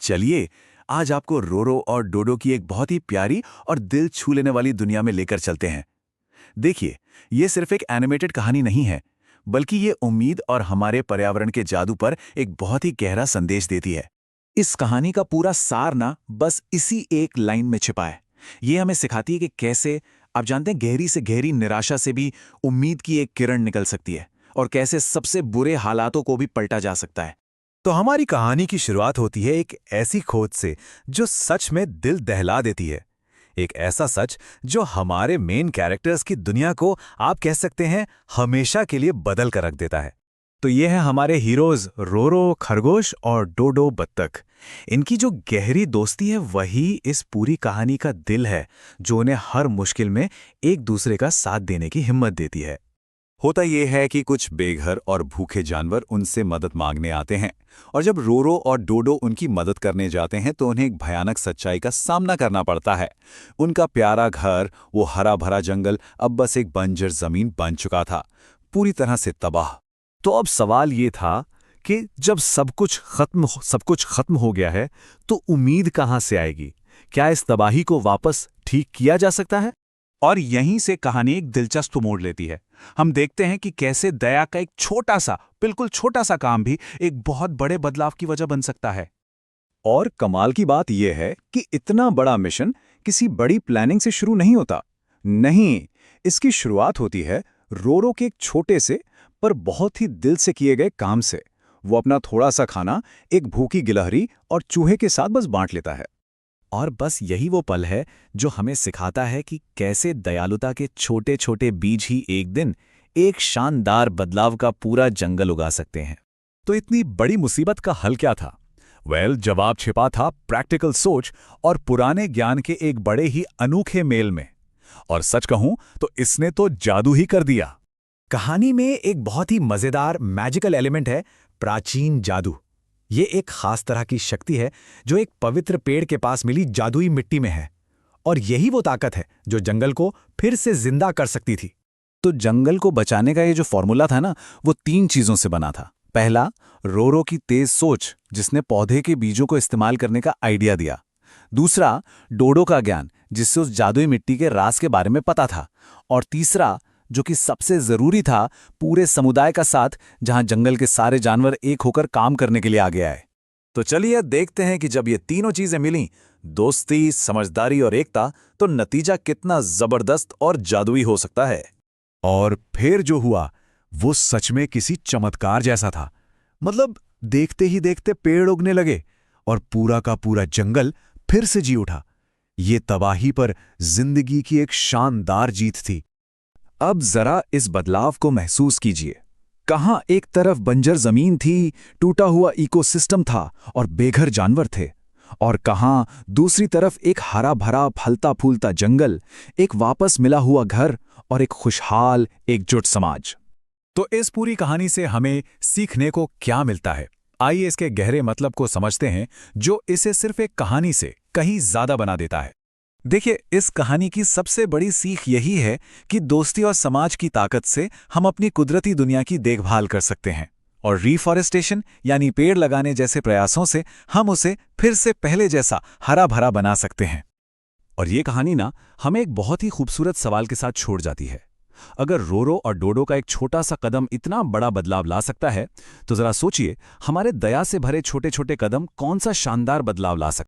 चलिए आज आपको रोरो और डोडो की एक बहुत ही प्यारी और दिल छू लेने वाली दुनिया में लेकर चलते हैं। देखिए, ये सिर्फ एक एनिमेटेड कहानी नहीं है, बल्कि ये उम्मीद और हमारे पर्यावरण के जादू पर एक बहुत ही गहरा संदेश देती है। इस कहानी का पूरा सार ना बस इसी एक लाइन में छिपा है। ये हमें सिखाती है कि कैसे, आप जानते हैं, गहरी से गहरी निराशा से भी उम्मीद की एक किरण निकल सकती है और कैसे सबसे बुरे हालातों को भी पलटा जा सकता है। तो हमारी कहानी की शुरुआत होती है एक ऐसी खोज से जो सच में दिल दहला देती है। एक ऐसा सच जो हमारे मेन कैरेक्टर्स की दुनिया को, आप कह सकते हैं, हमेशा के लिए बदल कर रख देता है। तो ये है हमारे हीरोज रोरो खरगोश और डोडो बत्तख। इनकी जो गहरी दोस्ती है वही इस पूरी कहानी का दिल है, जो उन्हें हर मुश्किल में एक दूसरे का साथ देने की हिम्मत देती है। होता यह है कि कुछ बेघर और भूखे जानवर उनसे मदद मांगने आते हैं, और जब रोरो और डोडो उनकी मदद करने जाते हैं तो उन्हें एक भयानक सच्चाई का सामना करना पड़ता है। उनका प्यारा घर, वो हरा भरा जंगल, अब बस एक बंजर जमीन बन चुका था, पूरी तरह से तबाह। तो अब सवाल ये था कि जब सब कुछ खत्म हो गया है तो उम्मीद कहाँ से आएगी? क्या इस तबाही को वापस ठीक किया जा सकता है? और यहीं से कहानी एक दिलचस्प मोड़ लेती है। हम देखते हैं कि कैसे दया का एक छोटा सा, बिल्कुल छोटा सा काम भी एक बहुत बड़े बदलाव की वजह बन सकता है। और कमाल की बात यह है कि इतना बड़ा मिशन किसी बड़ी प्लानिंग से शुरू नहीं होता। नहीं, इसकी शुरुआत होती है रोरो के एक छोटे से पर बहुत ही दिल से किए गए काम से। वो अपना थोड़ा सा खाना एक भूखी गिलहरी और चूहे के साथ बस बांट लेता है। और बस यही वो पल है जो हमें सिखाता है कि कैसे दयालुता के छोटे छोटे बीज ही एक दिन एक शानदार बदलाव का पूरा जंगल उगा सकते हैं। तो इतनी बड़ी मुसीबत का हल क्या था? जवाब छिपा था प्रैक्टिकल सोच और पुराने ज्ञान के एक बड़े ही अनोखे मेल में। और सच कहूं तो इसने तो जादू ही कर दिया। कहानी में एक बहुत ही मजेदार मैजिकल एलिमेंट है, प्राचीन जादू। ये एक खास तरह की शक्ति है जो एक पवित्र पेड़ के पास मिली जादुई मिट्टी में है, और यही वो ताकत है जो जंगल को फिर से जिंदा कर सकती थी। तो जंगल को बचाने का ये जो फॉर्मूला था ना, वो 3 चीजों से बना था। पहला, रोरो की तेज सोच, जिसने पौधे के बीजों को इस्तेमाल करने का आइडिया दिया। दूसरा, डोडो का ज्ञान, जिससे उस जादुई मिट्टी के राज के बारे में पता था। और तीसरा, जो कि सबसे जरूरी था, पूरे समुदाय का साथ, जहां जंगल के सारे जानवर एक होकर काम करने के लिए आगे आए। तो चलिए देखते हैं कि जब ये तीनों चीजें मिलीं, दोस्ती, समझदारी और एकता, तो नतीजा कितना जबरदस्त और जादुई हो सकता है। और फिर जो हुआ वो सच में किसी चमत्कार जैसा था। मतलब देखते ही देखते पेड़ उगने लगे और पूरा का पूरा जंगल फिर से जी उठा। ये तबाही पर जिंदगी की एक शानदार जीत थी। अब जरा इस बदलाव को महसूस कीजिए। कहां एक तरफ बंजर जमीन थी, टूटा हुआ इकोसिस्टम था और बेघर जानवर थे, और कहां दूसरी तरफ एक हरा भरा फलता फूलता जंगल, एक वापस मिला हुआ घर और एक खुशहाल एकजुट समाज। तो इस पूरी कहानी से हमें सीखने को क्या मिलता है? आइए इसके गहरे मतलब को समझते हैं, जो इसे सिर्फ एक कहानी से कहीं ज्यादा बना देता है। देखिए, इस कहानी की सबसे बड़ी सीख यही है कि दोस्ती और समाज की ताकत से हम अपनी कुदरती दुनिया की देखभाल कर सकते हैं, और रीफॉरेस्टेशन यानी पेड़ लगाने जैसे प्रयासों से हम उसे फिर से पहले जैसा हरा भरा बना सकते हैं। और ये कहानी ना हमें एक बहुत ही खूबसूरत सवाल के साथ छोड़ जाती है। अगर रोरो और डोडो का एक छोटा सा कदम इतना बड़ा बदलाव ला सकता है, तो जरा सोचिए, हमारे दया से भरे छोटे छोटे कदम कौन सा शानदार बदलाव ला सकते हैं।